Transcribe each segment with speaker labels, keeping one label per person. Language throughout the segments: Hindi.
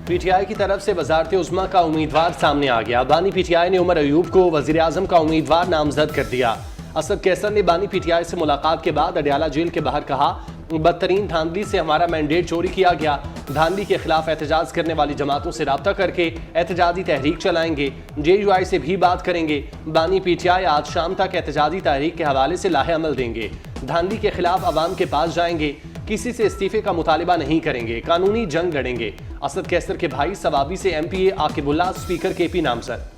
Speaker 1: पीटीआई की तरफ से वजारत उज़्मा का उम्मीदवार सामने आ गया। बानी पीटीआई ने उमर अयूब को वजीर आजम का उम्मीदवार नामजद कर दिया। असद कैसर ने बानी पीटीआई से मुलाकात के बाद अडयाला जेल के बाहर कहा, बदतरीन धांधली से हमारा मैंडेट चोरी किया गया। धांधली के खिलाफ एहतजाज करने वाली जमातों से रब्ता करके एहतजाजी तहरीक चलाएंगे। JUI से भी बात करेंगे। बानी पीटीआई आज शाम तक एहतजाजी तहरीक के हवाले से लाहे अमल देंगे। धांधली के खिलाफ अवाम के पास जाएंगे। किसी से इस्तीफे का मुतालिबा नहीं करेंगे। कानूनी जंग लड़ेंगे। असद कैसर के भाई सवाबी से MPA आकिबुल्लाह स्पीकर KP नामजद।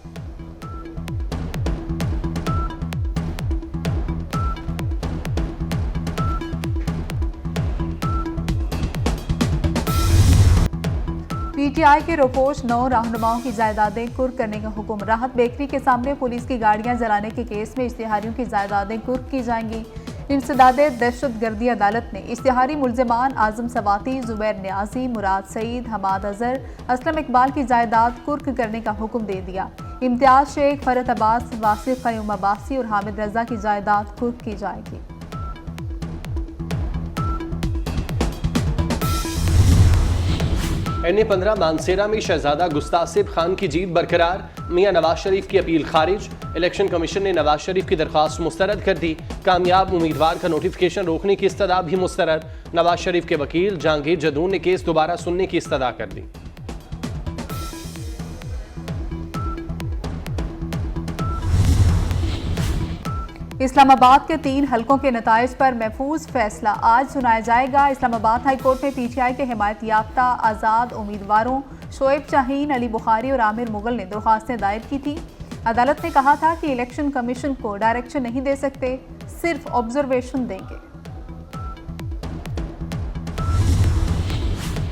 Speaker 2: पीटीआई के रोपोश 9 रहनुमाओं की जायदादें कुर्क करने का हुक्म। राहत बेकरी के सामने पुलिस की गाड़ियां जलाने के केस में इश्तिहारियों की जायदादें कुर्क की जाएंगी। इंसदादे दहशतगर्दी अदालत ने इश्तिहारी मुल्जिमान आजम सवाती, जुबैर न्याजी, मुराद सईद, हमाद अजहर, असलम इकबाल की जायदाद कुर्क करने का हुक्म दे दिया। इम्तियाज शेख, फरत अब्बास, वासिफ क़यूम अब्बासी और हामिद रजा की जायदाद कुर्क की जाएगी।
Speaker 1: NA-15 मानसेरा में शहजादा गुस्तासिब खान की जीत बरकरार। मियां नवाज शरीफ की अपील खारिज। इलेक्शन कमीशन ने नवाज शरीफ की दरख्वास्त मुस्तरद कर दी। कामयाब उम्मीदवार का नोटिफिकेशन रोकने की इस्तदा भी मुस्तरद। नवाज शरीफ के वकील जहांगीर जदून ने केस दोबारा सुनने की इस्तदा कर दी।
Speaker 2: इस्लामाबाद के 3 हलकों के नताइज पर महफूज फैसला आज सुनाया जाएगा। इस्लामाबाद हाई कोर्ट में पीटीआई के हिमायत याफ्ता आज़ाद उम्मीदवारों शोएब शाहीन, अली बुखारी और आमिर मुगल ने दरख्वास्तें दायर की थी। अदालत ने कहा था कि इलेक्शन कमीशन को डायरेक्शन नहीं दे सकते, सिर्फ ऑब्जर्वेशन देंगे।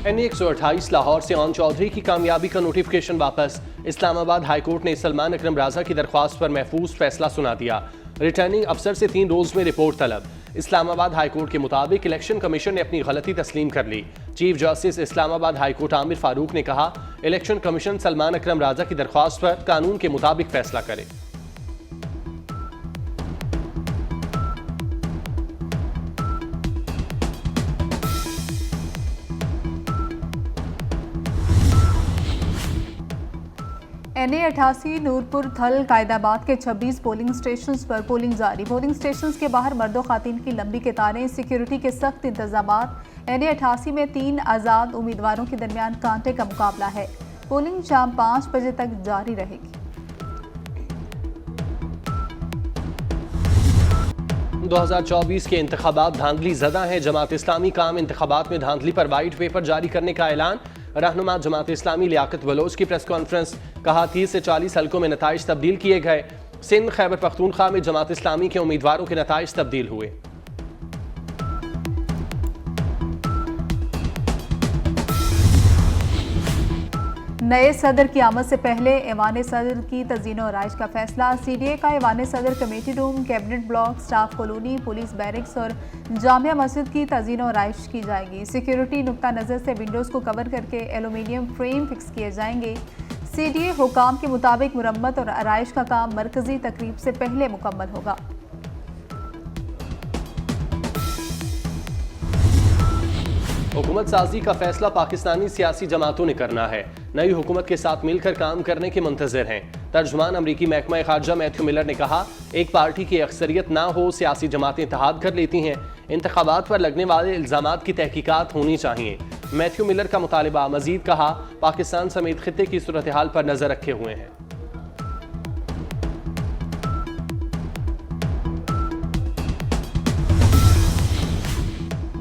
Speaker 1: NA-128 लाहौर से ऑन चौधरी की कामयाबी का नोटिफिकेशन वापस। इस्लामाबाद हाई कोर्ट ने सलमान अकरम राजा की दरख्वास्त पर महफूज फैसला सुना दिया। रिटर्निंग अफसर से 3 रोज में रिपोर्ट तलब। इस्लामाबाद हाई कोर्ट के मुताबिक इलेक्शन कमीशन ने अपनी गलती तस्लीम कर ली। Chief justice Islamabad high court Aamir Farooq ने कहा, इलेक्शन कमीशन सलमान अकरम राजा की दरख्वास्त पर कानून के मुताबिक फैसला करे।
Speaker 2: NA-88 नूरपुर थल कायदाबाद के 26 पोलिंग स्टेशंस पर पोलिंग जारी। पोलिंग स्टेशंस के बाहर मर्दों खातिन की लंबी कतारें, सिक्योरिटी के सख्त इंतजामात। NA-88 में 3 आज़ाद उम्मीदवारों के दरमियान कांटे का मुकाबला है। पोलिंग शाम 5 बजे तक जारी रहेगी।
Speaker 1: 2024 के इंतखाबात धांधली ज़दा हैं। जमात इस्लामी का आम इंतखाबात में धांधली पर वाइट पेपर जारी करने का ऐलान। रहनुमा जमात इस्लामी लियाकत बलोच की प्रेस कॉन्फ्रेंस। कहा, 30 से 40 हलकों में नताइज तब्दील किए गए। सिंध खैबर पख्तूनख्वा में जमात इस्लामी के उम्मीदवारों के नताइज तब्दील हुए।
Speaker 2: नए सदर की आमद से पहले ऐवान सदर की तज़ीन और आराइश का फैसला। CDA का ऐवान सदर committee room, cabinet block, staff colony, police barracks और जामिया मस्जिद की तज़ीन और आराइश की जाएगी। सिक्योरिटी नुक्ता नज़र से विंडोज़ को कवर करके एलुमिनियम फ्रेम फिक्स किए जाएंगे। CDA हुकाम के मुताबिक मुरम्मत और आराइश का काम मरकजी तकरीब से पहले मुकम्मल होगा।
Speaker 1: हुकूमत साजी का फैसला पाकिस्तानी सियासी जमातों ने करना है। नई हुकूमत के साथ मिलकर काम करने के मुंतज़िर हैं। तर्जुमान अमरीकी महकमा खारजा मैथ्यू मिलर ने कहा, एक पार्टी की अक्सरियत ना हो, सियासी जमातें इत्तेहाद कर लेती हैं। इंतखाबात पर लगने वाले इल्ज़ामात की तहकीकात होनी चाहिए। मैथ्यू मिलर का मुतालिबा। मजीद कहा, पाकिस्तान समेत खित्ते की सूरत हाल पर नजर रखे हुए हैं।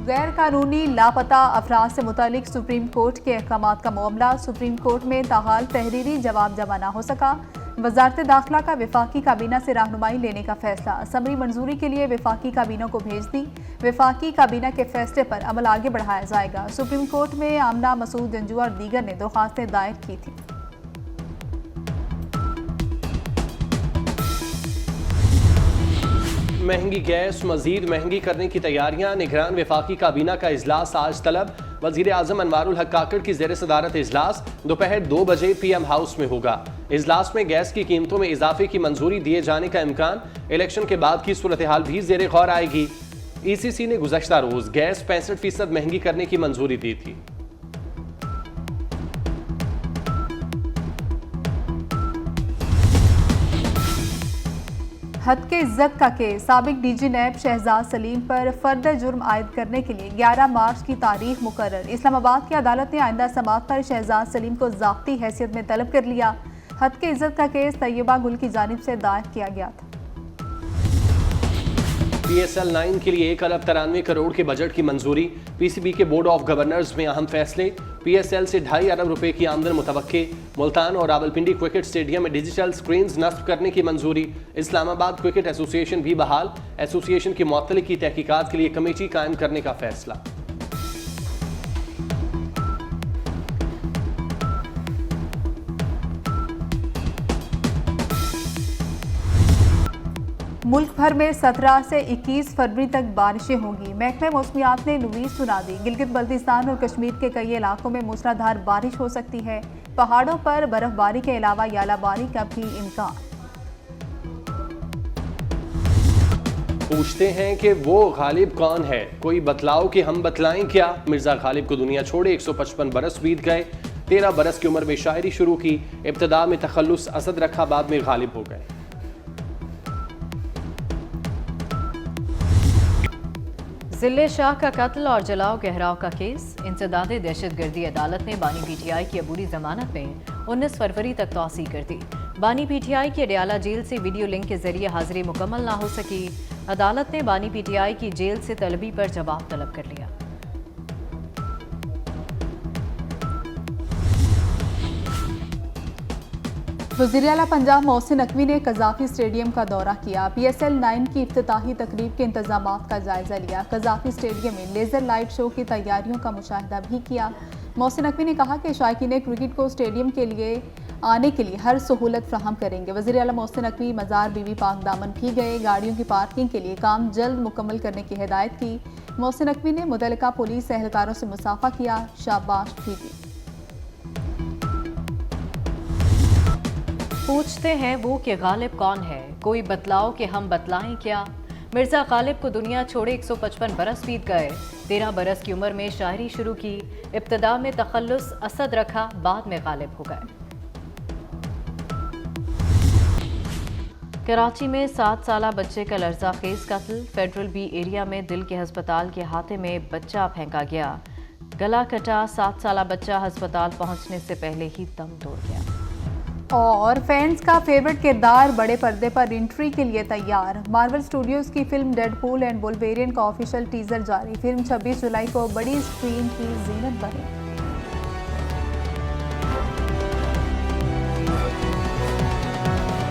Speaker 2: गैर कानूनी लापता अफराद से मुतालिक सुप्रीम कोर्ट के अहकामात का मामला। सुप्रीम कोर्ट में ताहाल तहरीरी जवाब जमा ना हो सका। वजारत दाखिला का वफाकी काबीना से रहनुमाई लेने का फैसला। असम्बली मंजूरी के लिए वफाकी काबीना को भेज दी। वफाकी काबीना के फैसले पर अमल आगे बढ़ाया जाएगा। सुप्रीम कोर्ट में आमना मसूद जंजू और दीगर ने दरख्वास्तें दायर की थी।
Speaker 1: महंगी गैस मजीद महंगी करने की तैयारियां। निगरान वफाकी काबीना का इजलास आज तलब। वजीर आजम अनवारुल हक काकड़ की ज़ेर सदारत इजलास दोपहर 2 बजे PM हाउस में होगा। इजलास में गैस की कीमतों में इजाफे की मंजूरी दिए जाने का इम्कान। इलेक्शन के बाद की सूरत हाल भी ज़ेर गौर आएगी। ECC ने गुज़श्ता रोज गैस 65% महंगी करने की मंजूरी दी थी।
Speaker 2: हद के इज्जत का केस साबिक डीजी नैब शहजाद सलीम पर फर्दर जुर्म आयद करने के लिए 11 मार्च की तारीख मुकर्रर। इस्लामाबाद की अदालत ने आइंदा समाअत पर शहजाद सलीम को ज़ाब्ती हैसियत में तलब कर लिया। हद के इज्जत का केस तैयबा गुल की जानिब से दायर किया गया था।
Speaker 1: PSL 9 के लिए 1 अरब 93 करोड़ के बजट की मंजूरी। PCB के बोर्ड ऑफ गवर्नर्स में अहम फैसले। PSL से 2.5 अरब रुपए की आमदन मुतवक्के। मुल्तान और रावलपिंडी क्रिकेट स्टेडियम में डिजिटल स्क्रीन्स नस्ब करने की मंजूरी। इस्लामाबाद क्रिकेट एसोसिएशन भी बहाल। एसोसिएशन की मुअत्तली की तहकीकात के लिए कमेटी कायम करने का फैसला।
Speaker 2: मुल्क भर में 17 से 21 फरवरी तक बारिशें होंगी। महकमे मौसमियात ने नवीज सुना दी। गिलगित बल्तिस्तान और कश्मीर के कई इलाकों में मूसलाधार बारिश हो सकती है। पहाड़ों पर बर्फबारी के अलावा यालाबारी का भी इम्कान।
Speaker 1: पूछते हैं कि वो गालिब कौन है, कोई बतलाओ कि हम बतलाएं क्या। मिर्जा गालिब को दुनिया छोड़े 155 बरस बीत गए। 13 बरस की उम्र में शायरी शुरू की। इब्तदा में तखल्लुस असद रखा, बाद में गालिब हो गए।
Speaker 3: जिले शाह का कत्ल और जलाओ गहराव का केस। इंसदादे दहशतगर्दी अदालत ने बानी PTI की अबूरी जमानत में 19 फरवरी तक तौसी कर दी। बानी PTI की अडयाला जेल से वीडियो लिंक के जरिए हाजिरी मुकम्मल ना हो सकी। अदालत ने बानी PTI की जेल से तलबी पर जवाब तलब कर लिया।
Speaker 2: वज़ीर आला पंजाब मोहसिन नकवी ने कज़ाफ़ी स्टेडियम का दौरा किया। PSL 9 की इफ्तिताही तकरीब के इंतजामात का जायजा लिया। कज़ाफ़ी स्टेडियम में लेज़र लाइट शो की तैयारियों का मुशाहिदा भी किया। मोहसिन नकवी ने कहा कि शायकीन क्रिकेट को स्टेडियम के लिए आने के लिए हर सहूलत फ्राहम करेंगे। वज़ीर आला मोहसिन नकवी मज़ार बीबी पाक दामन भी गए। गाड़ियों की पार्किंग के लिए काम जल्द मुकम्मल करने की हिदायत की। मोहसिन नकवी ने मुतल्लिका पुलिस एहलकारों से मुसाफा किया, शाबाश भी दी।
Speaker 3: पूछते हैं वो कि गालिब कौन है, कोई बतलाओ कि हम बतलाएं क्या। मिर्जा गालिब को दुनिया छोड़े 155 बरस बीत गए। 13 बरस की उम्र में शायरी शुरू की। इब्तदा में तखल्लुस असद रखा, बाद में गालिब हो गए। कराची में 7 साला बच्चे का लर्ज़ाखेज़ कत्ल। फेडरल बी एरिया में दिल के हस्पताल के हाथे में बच्चा फेंका गया। गला कटा। 7 साला बच्चा हस्पताल पहुंचने से पहले ही दम तोड़ गया।
Speaker 2: और फैंस का फेवरेट किरदार बड़े पर्दे पर एंट्री के लिए तैयार। मार्वल स्टूडियोज की फिल्म डेडपूल एंड वुल्वेरियन का ऑफिशियल टीजर जारी। फिल्म 26 जुलाई को बड़ी स्क्रीन की जीनत बने।